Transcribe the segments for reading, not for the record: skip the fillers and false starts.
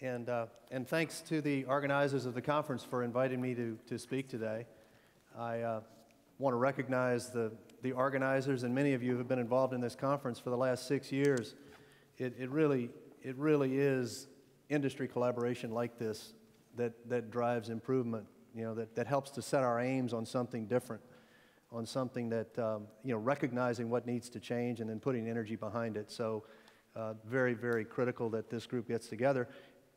And thanks to the organizers of the conference for inviting me to speak today. I want to recognize the organizers, and many of you have been involved in this conference for the last 6 years. It really is industry collaboration like this that drives improvement, that helps to set our aims on something different, on something that, recognizing what needs to change and then putting energy behind it. So very, very critical that this group gets together.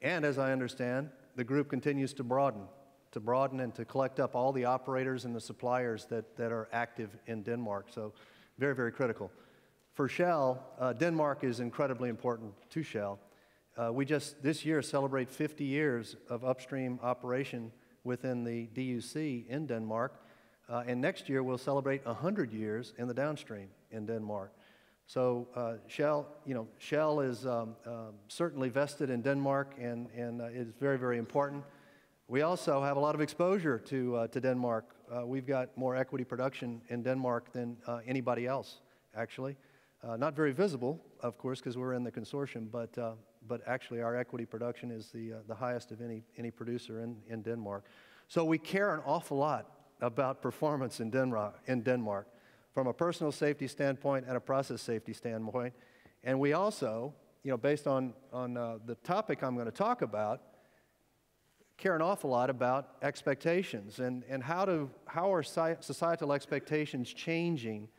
And as I understand, the group continues to broaden and to collect up all the operators and the suppliers that are active in Denmark. So very, very critical. For Shell, Denmark is incredibly important to Shell. We just this year celebrate 50 years of upstream operation within the DUC in Denmark. And next year we'll celebrate 100 years in the downstream in Denmark. So Shell is certainly vested in Denmark and is very, very important. We also have a lot of exposure to Denmark. We've got more equity production in Denmark than anybody else, actually. Not very visible, of course, because we're in the consortium, but actually our equity production is the highest of any producer in Denmark. So we care an awful lot about performance in Denmark. From a personal safety standpoint and a process safety standpoint. And we also, based on the topic I'm going to talk about, care an awful lot about expectations and how are societal expectations changing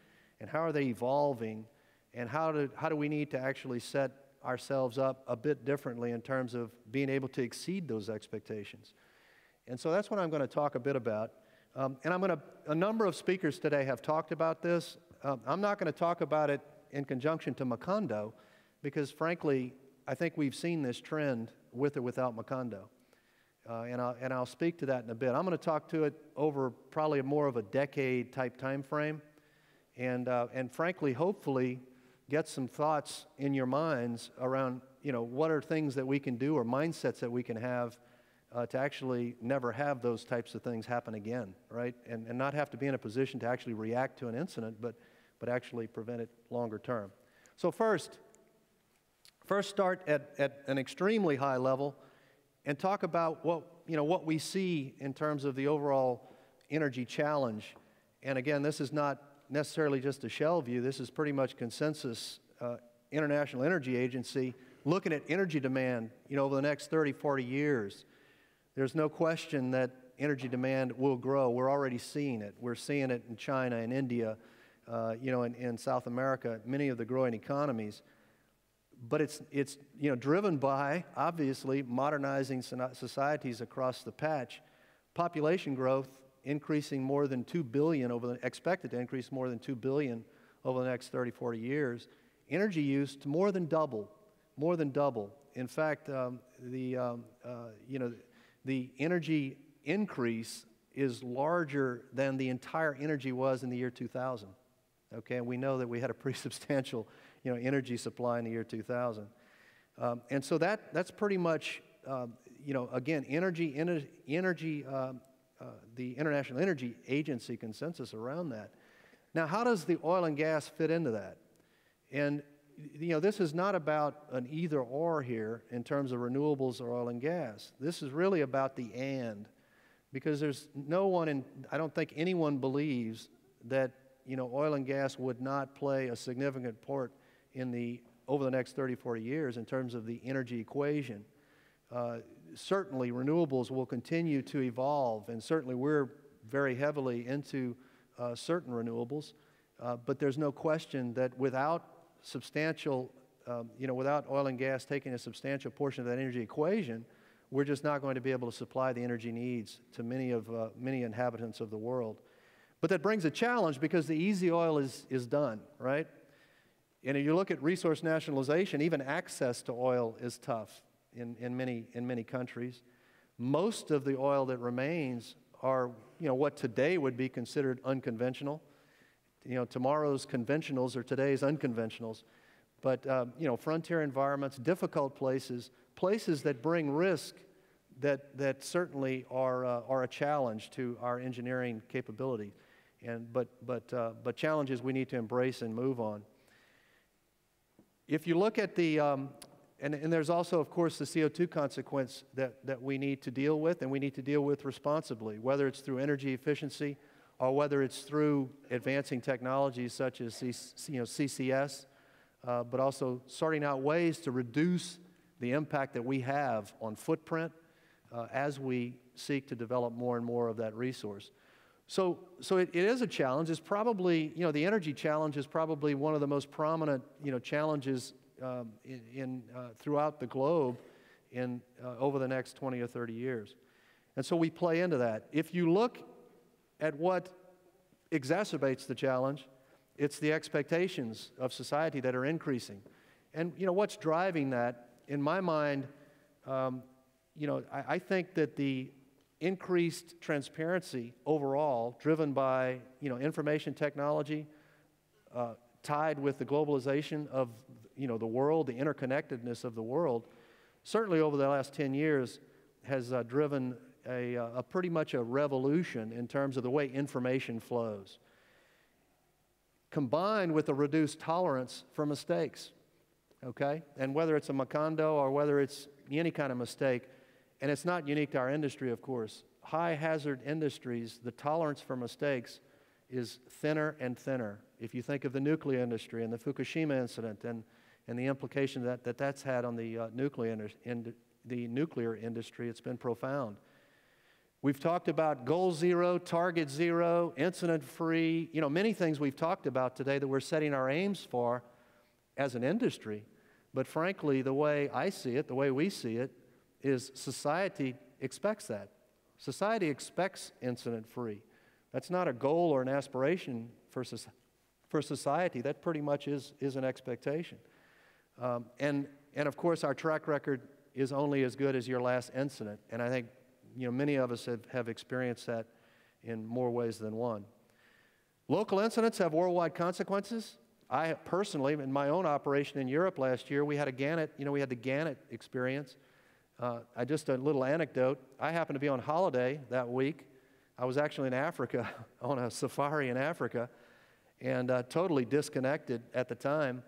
and how are they evolving and how do we need to actually set ourselves up a bit differently in terms of being able to exceed those expectations. And so that's what I'm going to talk a bit about. And a number of speakers today have talked about this. I'm not going to talk about it in conjunction to Macondo because, frankly, I think we've seen this trend with or without Macondo. And I'll speak to that in a bit. I'm going to talk to it over probably more of a decade type time frame and frankly, hopefully, get some thoughts in your minds around, what are things that we can do or mindsets that we can have to actually never have those types of things happen again, right? And not have to be in a position to actually react to an incident, but actually prevent it longer term. So first start at an extremely high level and talk about what we see in terms of the overall energy challenge. And again, this is not necessarily just a Shell view. This is pretty much consensus International Energy Agency looking at energy demand, over the next 30, 40 years. There's no question that energy demand will grow. We're already seeing it. We're seeing it in China and India, in South America, many of the growing economies. But it's driven by, obviously, modernizing societies across the patch. Population growth increasing more than 2 billion, expected to increase more than 2 billion over the next 30, 40 years. Energy use to more than double. In fact, the energy increase is larger than the entire energy was in the year 2000. Okay, and we know that we had a pretty substantial, energy supply in the year 2000. And so that's pretty much, again, the International Energy Agency consensus around that. Now, how does the oil and gas fit into that? And this is not about an either-or here in terms of renewables or oil and gas. This is really about the and, because there's no one, and I don't think anyone believes that oil and gas would not play a significant part over the next 30, 40 years in terms of the energy equation. Certainly, renewables will continue to evolve, and certainly we're very heavily into certain renewables, but there's no question that without without oil and gas taking a substantial portion of that energy equation, we're just not going to be able to supply the energy needs to many inhabitants of the world. But that brings a challenge because the easy oil is done, right? And if you look at resource nationalization, even access to oil is tough in many countries. Most of the oil that remains are what today would be considered unconventional. Tomorrow's conventionals are today's unconventionals. But, frontier environments, difficult places that bring risk that certainly are a challenge to our engineering capability. But challenges we need to embrace and move on. If you look at the And there's also, of course, the CO2 consequence that we need to deal with, and we need to deal with responsibly, whether it's through energy efficiency or whether it's through advancing technologies such as CCS, but also sorting out ways to reduce the impact that we have on footprint as we seek to develop more and more of that resource. So it is a challenge. It's probably, the energy challenge is probably one of the most prominent, challenges throughout the globe over the next 20 or 30 years. And so we play into that. If you look at what exacerbates the challenge, it's the expectations of society that are increasing. And, what's driving that, in my mind, I think that the increased transparency overall, driven by, information technology, tied with the globalization of, the world, the interconnectedness of the world, certainly over the last 10 years has driven a pretty much a revolution in terms of the way information flows, combined with a reduced tolerance for mistakes, okay? And whether it's a Macondo or whether it's any kind of mistake, and it's not unique to our industry, of course. High hazard industries, the tolerance for mistakes is thinner and thinner. If you think of the nuclear industry and the Fukushima incident and the implication that's had on the nuclear industry, it's been profound. We've talked about goal zero, target zero, incident free, many things we've talked about today that we're setting our aims for as an industry. But frankly, the way I see it, the way we see it, is society expects that. Society expects incident free. That's not a goal or an aspiration for society. That pretty much is an expectation. And of course, our track record is only as good as your last incident. And I think many of us have experienced that in more ways than one. Local incidents have worldwide consequences. I personally, in my own operation in Europe last year, we had a Gannett, we had the Gannett experience. Just a little anecdote. I happened to be on holiday that week. I was actually in Africa, on a safari in Africa, and totally disconnected at the time.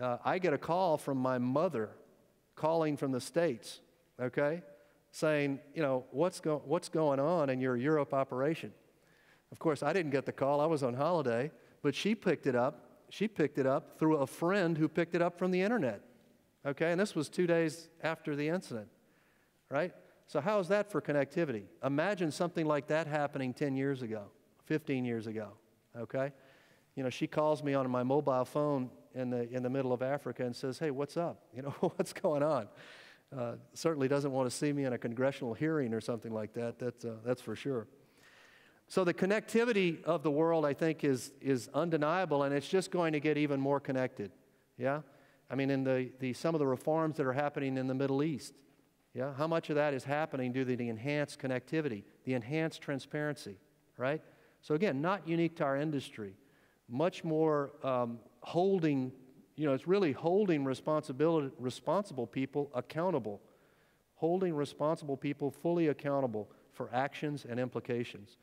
I get a call from my mother, calling from the States, okay, saying, what's going on in your Europe operation? Of course, I didn't get the call. I was on holiday, but she picked it up. She picked it up through a friend who picked it up from the internet, okay? And this was 2 days after the incident, right? So how is that for connectivity? Imagine something like that happening 10 years ago, 15 years ago, okay? She calls me on my mobile phone in the middle of Africa and says, hey, what's up? What's going on? Certainly doesn't want to see me in a congressional hearing or something like that, that's for sure. So the connectivity of the world, I think, is undeniable, and it's just going to get even more connected, yeah? I mean, in some of the reforms that are happening in the Middle East, yeah? How much of that is happening due to the enhanced connectivity, the enhanced transparency, right? So again, not unique to our industry, much more holding, it's really holding responsible people accountable, holding responsible people fully accountable for actions and implications.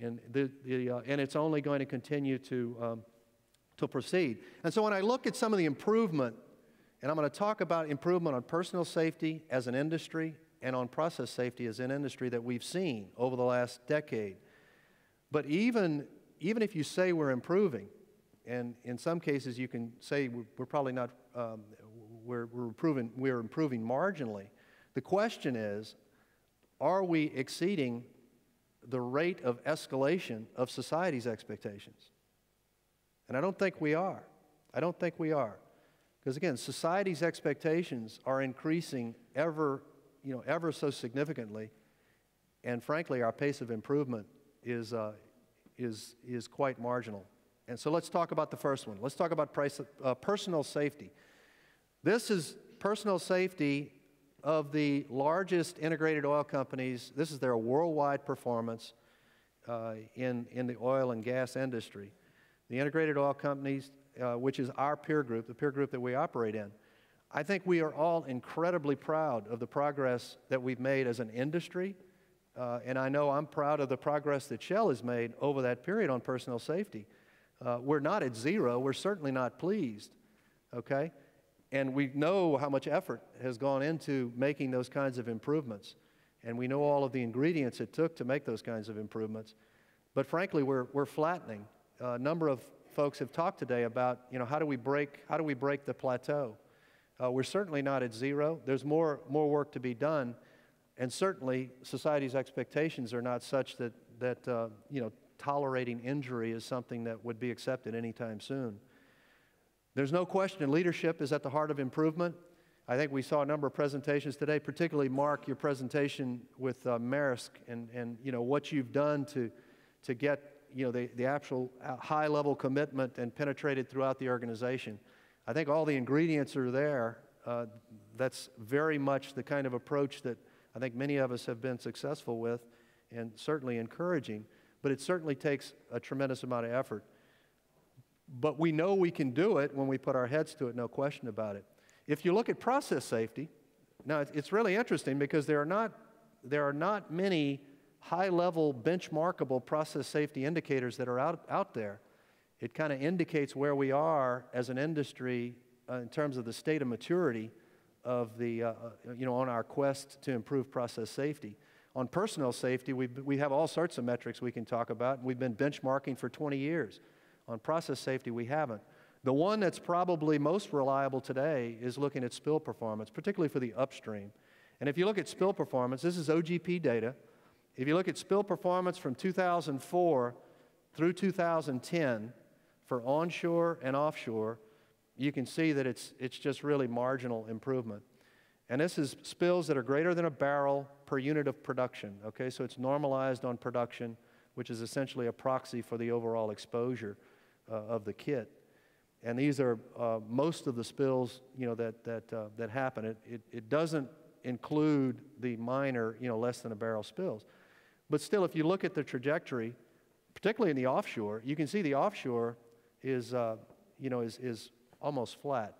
And it's only going to continue to proceed. And so when I look at some of the improvement, and I'm going to talk about improvement on personal safety as an industry and on process safety as an industry that we've seen over the last decade. But even if you say we're improving, and in some cases you can say we're probably not, we're improving marginally. The question is, are we exceeding the rate of escalation of society's expectations? And I don't think we are. I don't think we are. Because again, society's expectations are increasing ever so significantly, and frankly, our pace of improvement is quite marginal. And so let's talk about the first one. Let's talk about personal safety. This is personal safety of the largest integrated oil companies. This is their worldwide performance in the oil and gas industry. The integrated oil companies, which is our peer group, the peer group that we operate in. I think we are all incredibly proud of the progress that we've made as an industry, and I know I'm proud of the progress that Shell has made over that period on personal safety. We're not at zero. We're certainly not pleased, okay? And we know how much effort has gone into making those kinds of improvements. And we know all of the ingredients it took to make those kinds of improvements. But frankly, we're flattening. A number of folks have talked today about, how do we break the plateau? We're certainly not at zero. There's more work to be done. And certainly, society's expectations are not such that tolerating injury is something that would be accepted anytime soon. There's no question leadership is at the heart of improvement. I think we saw a number of presentations today, particularly, Mark, your presentation with Maersk and what you've done to get the actual high-level commitment and penetrated throughout the organization. I think all the ingredients are there. That's very much the kind of approach that I think many of us have been successful with and certainly encouraging, but it certainly takes a tremendous amount of effort. But we know we can do it when we put our heads to it, no question about it. If you look at process safety, now it's really interesting because there are not many high-level benchmarkable process safety indicators that are out there. It kind of indicates where we are as an industry in terms of the state of maturity of the, on our quest to improve process safety. On personnel safety, we have all sorts of metrics we can talk about. We've been benchmarking for 20 years. On process safety, we haven't. The one that's probably most reliable today is looking at spill performance, particularly for the upstream. And if you look at spill performance, this is OGP data. If you look at spill performance from 2004 through 2010 for onshore and offshore, you can see that it's just really marginal improvement. And this is spills that are greater than a barrel per unit of production, okay? So it's normalized on production, which is essentially a proxy for the overall exposure of the kit. And these are most of the spills, that happen. It doesn't include the minor, less than a barrel spills. But still, if you look at the trajectory, particularly in the offshore, you can see the offshore is almost flat.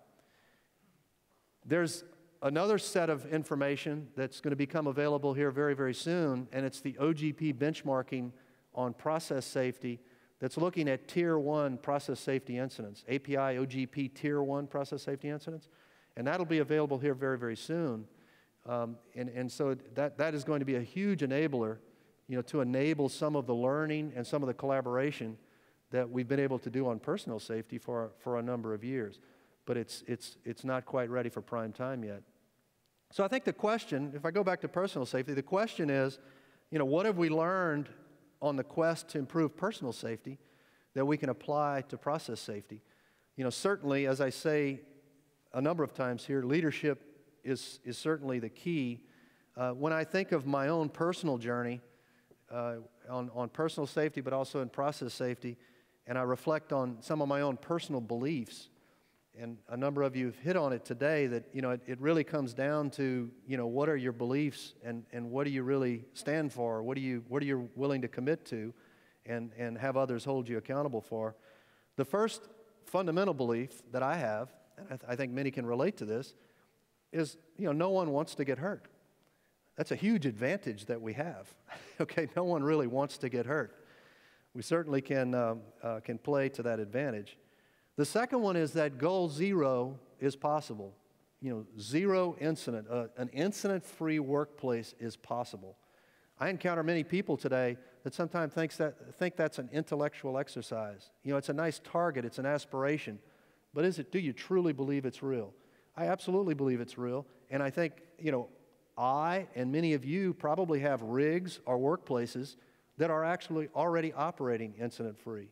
There's another set of information that's going to become available here very, very soon, and it's the OGP benchmarking on process safety that's looking at Tier 1 process safety incidents, API OGP Tier 1 process safety incidents, and that'll be available here very, very soon. And so that is going to be a huge enabler, to enable some of the learning and some of the collaboration that we've been able to do on personal safety for a number of years. But it's not quite ready for prime time yet. So I think the question, if I go back to personal safety, the question is, what have we learned on the quest to improve personal safety that we can apply to process safety? Certainly, as I say a number of times here, leadership is certainly the key. When I think of my own personal journey on personal safety, but also in process safety, and I reflect on some of my own personal beliefs, and a number of you have hit on it today, that it really comes down to what are your beliefs and what do you really stand for? What are you willing to commit to, and have others hold you accountable for? The first fundamental belief that I have, and I think many can relate to this, is no one wants to get hurt. That's a huge advantage that we have. Okay, no one really wants to get hurt. We certainly can play to that advantage. The second one is that goal zero is possible. Zero incident, an incident-free workplace is possible. I encounter many people today that sometimes think that's an intellectual exercise. It's a nice target, it's an aspiration, but do you truly believe it's real? I absolutely believe it's real, and I think, I and many of you probably have rigs or workplaces that are actually already operating incident-free,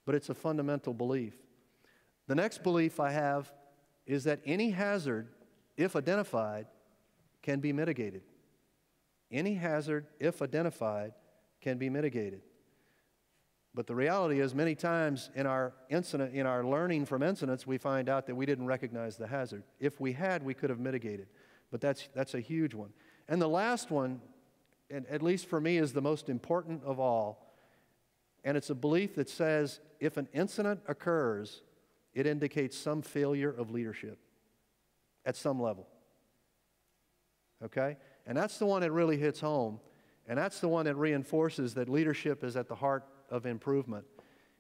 but it's a fundamental belief. The next belief I have is that any hazard, if identified, can be mitigated. Any hazard, if identified, can be mitigated. But the reality is, many times in our learning from incidents, we find out that we didn't recognize the hazard. If we had, we could have mitigated. But that's a huge one. And the last one, and at least for me, is the most important of all. And it's a belief that says, if an incident occurs, it indicates some failure of leadership at some level. Okay? And that's the one that really hits home. And that's the one that reinforces that leadership is at the heart of improvement.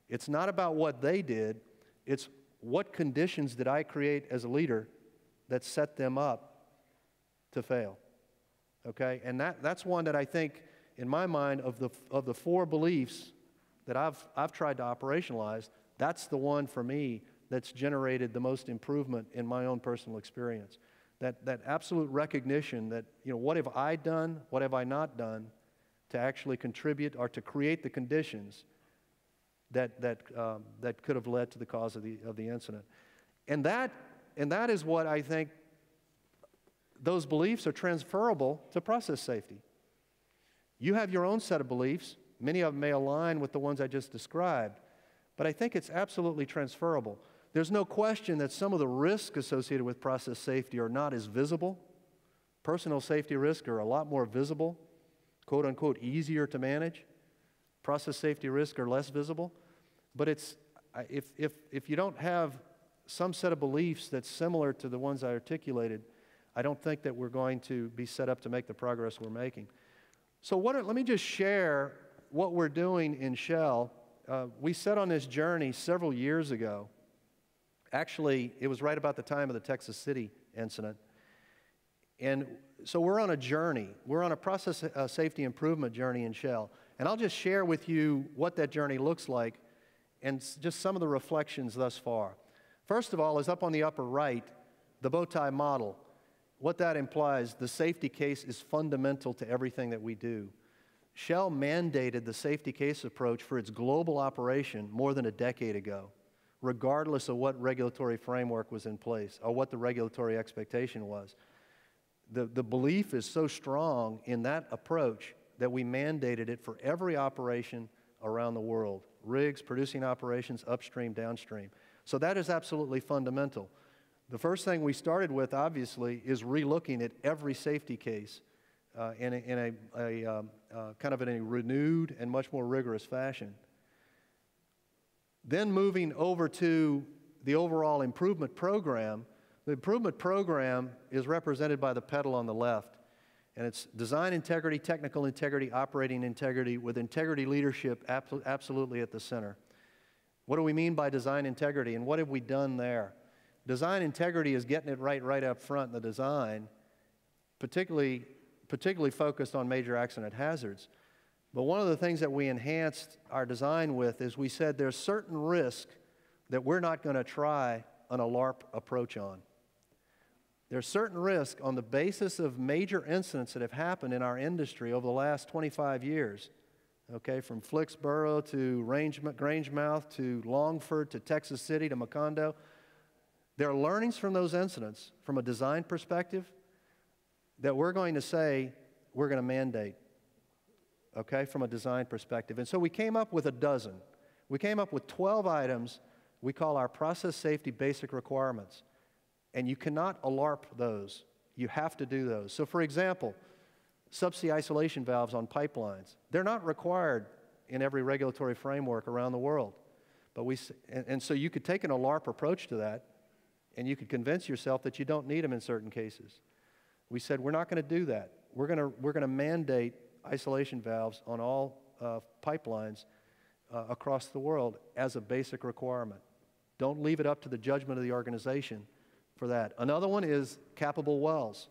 It's not about what they did. It's what conditions did I create as a leader that set them up to fail. Okay? And that's one that I think, in my mind, of the four beliefs that I've tried to operationalize, that's the one for me that's generated the most improvement in my own personal experience. That absolute recognition that, what have I done, what have I not done to actually contribute or to create the conditions that could have led to the cause of the incident. And that is what I think, those beliefs are transferable to process safety. You have your own set of beliefs. Many of them may align with the ones I just described, but I think it's absolutely transferable. There's no question that some of the risks associated with process safety are not as visible. Personal safety risks are a lot more visible, quote unquote, easier to manage. Process safety risks are less visible. But if you don't have some set of beliefs that's similar to the ones I articulated, I don't think that we're going to be set up to make the progress we're making. So let me just share what we're doing in Shell. We set on this journey several years ago. Actually, it was right about the time of the Texas City incident. And so we're on a journey. We're on a process safety improvement journey in Shell. And I'll just share with you what that journey looks like and just some of the reflections thus far. First of all, is up on the upper right, the bow tie model. What that implies, the safety case is fundamental to everything that we do. Shell mandated the safety case approach for its global operation more than a decade ago, regardless of what regulatory framework was in place or what the regulatory expectation was. The belief is so strong in that approach that we mandated it for every operation around the world, rigs, producing operations, upstream, downstream. So that is absolutely fundamental. The first thing we started with, obviously, is relooking at every safety case in a kind of in a renewed and much more rigorous fashion. Then moving over to the overall improvement program. The improvement program is represented by the pedal on the left, and it's design integrity, technical integrity, operating integrity, with integrity leadership absolutely at the center. What do we mean by design integrity, and what have we done there? Design integrity is getting it right up front in the design, particularly focused on major accident hazards. But one of the things that we enhanced our design with is we said there's certain risk that we're not going to try an ALARP approach on. There's certain risk on the basis of major incidents that have happened in our industry over the last 25 years, okay, from Flicksboro to Grangemouth to Longford to Texas City to Macondo. There are learnings from those incidents from a design perspective that we're going to say we're going to mandate, okay, from a design perspective. And so we came up with a dozen. We came up with 12 items we call our process safety basic requirements. And you cannot ALARP those. You have to do those. So for example, subsea isolation valves on pipelines. They're not required in every regulatory framework around the world. But and so you could take an ALARP approach to that, and you could convince yourself that you don't need them in certain cases. We said we're not going to do that. We're going to mandate isolation valves on all pipelines across the world as a basic requirement. Don't leave it up to the judgment of the organization for that. Another one is cappable wells.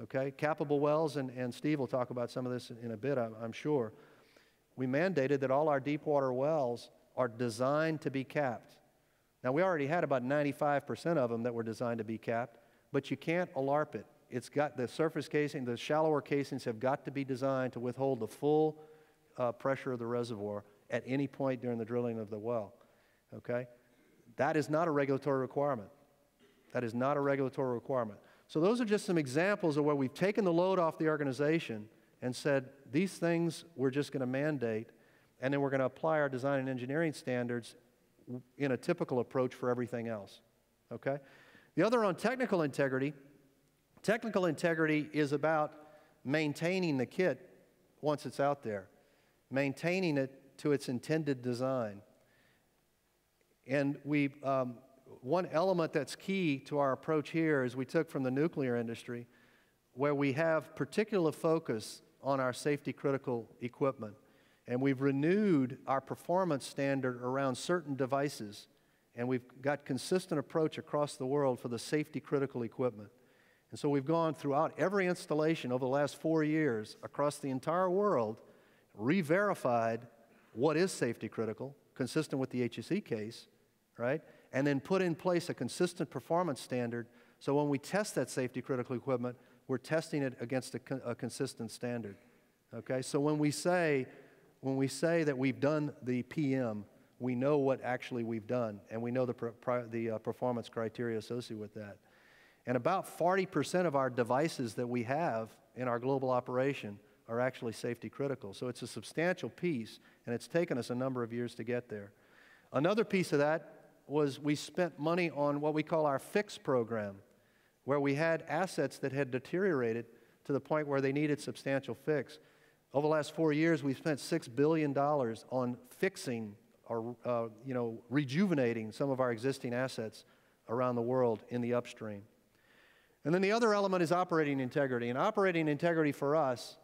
Okay, cappable wells, and Steve will talk about some of this in a bit, I'm sure. We mandated that all our deep water wells are designed to be capped. Now, we already had about 95% of them that were designed to be capped, but you can't ALARP it. It's got the surface casing, the shallower casings have got to be designed to withhold the full pressure of the reservoir at any point during the drilling of the well. Okay? That is not a regulatory requirement. That is not a regulatory requirement. So those are just some examples of where we've taken the load off the organization and said, these things we're just going to mandate, and then we're going to apply our design and engineering standards in a typical approach for everything else. Okay? The other on technical integrity is about maintaining the kit once it's out there, maintaining it to its intended design. And one element that's key to our approach here is we took from the nuclear industry, where we have particular focus on our safety critical equipment. And we've renewed our performance standard around certain devices and we've got consistent approach across the world for the safety critical equipment. And so we've gone throughout every installation over the last 4 years across the entire world, re-verified what is safety critical, consistent with the HSE case, right? And then put in place a consistent performance standard so when we test that safety critical equipment, we're testing it against a consistent standard, okay? So when we say that we've done the PM, we know what actually we've done, and we know the performance criteria associated with that. And about 40% of our devices that we have in our global operation are actually safety critical. So it's a substantial piece, and it's taken us a number of years to get there. Another piece of that was we spent money on what we call our fix program, where we had assets that had deteriorated to the point where they needed substantial fix. Over the last 4 years, we've spent $6 billion on fixing or rejuvenating some of our existing assets around the world in the upstream. And then the other element is operating integrity. And operating integrity for us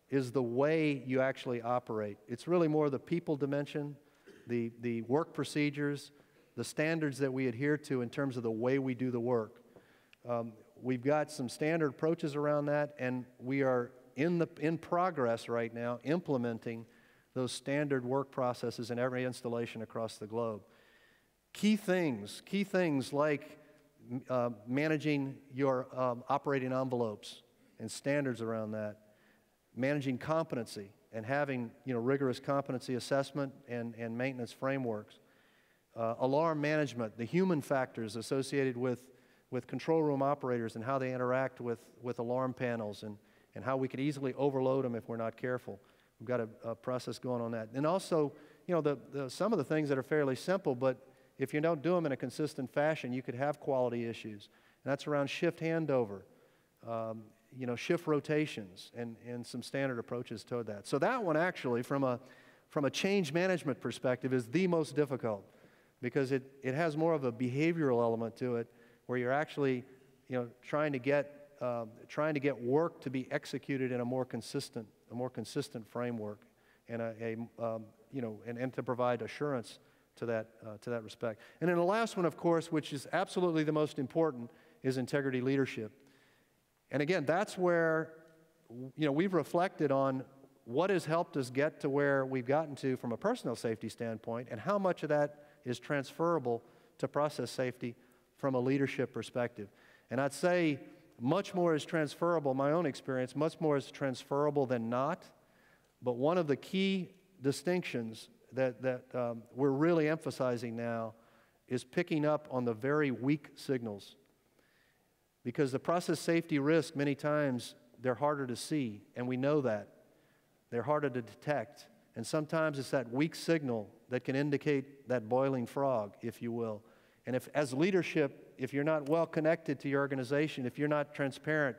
is the way you actually operate. It's really more the people dimension, the work procedures, the standards that we adhere to in terms of the way we do the work. We've got some standard approaches around that, and we are in progress right now implementing those standard work processes in every installation across the globe. Key things like managing your operating envelopes and standards around that, managing competency and having rigorous competency assessment and maintenance frameworks, alarm management, the human factors associated with control room operators and how they interact with alarm panels and how we could easily overload them if we're not careful. We've got a process going on that. And also, some of the things that are fairly simple, but if you don't do them in a consistent fashion, you could have quality issues. And that's around shift handover, shift rotations, and some standard approaches toward that. So that one actually, from a change management perspective, is the most difficult because it has more of a behavioral element to it where you're actually trying to get work to be executed in a more consistent framework and and to provide assurance to that respect. And then the last one, of course, which is absolutely the most important, is integrity leadership. And again, that's where we've reflected on what has helped us get to where we've gotten to from a personal safety standpoint and how much of that is transferable to process safety from a leadership perspective. And I'd say much more is transferable, my own experience, much more is transferable than not. But one of the key distinctions that we're really emphasizing now is picking up on the very weak signals. Because the process safety risk, many times, they're harder to see, and we know that. They're harder to detect. And sometimes it's that weak signal that can indicate that boiling frog, if you will. And if, as leadership, if you're not well connected to your organization, if you're not transparent,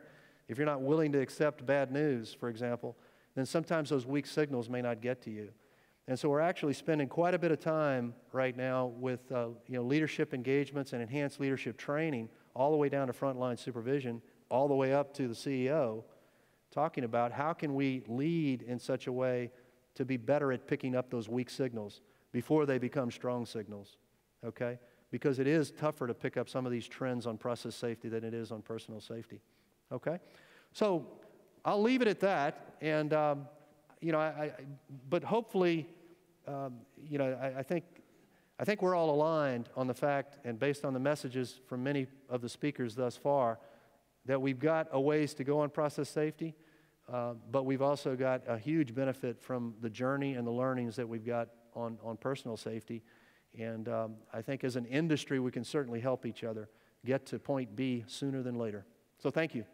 if you're not willing to accept bad news, for example, then sometimes those weak signals may not get to you. And so we're actually spending quite a bit of time right now with leadership engagements and enhanced leadership training, all the way down to frontline supervision, all the way up to the CEO, talking about how can we lead in such a way to be better at picking up those weak signals before they become strong signals, okay? Because it is tougher to pick up some of these trends on process safety than it is on personal safety, okay? So I'll leave it at that, and but hopefully, I think we're all aligned on the fact, and based on the messages from many of the speakers thus far, that we've got a ways to go on process safety, but we've also got a huge benefit from the journey and the learnings that we've got on personal safety. And I think as an industry, we can certainly help each other get to point B sooner than later. So thank you.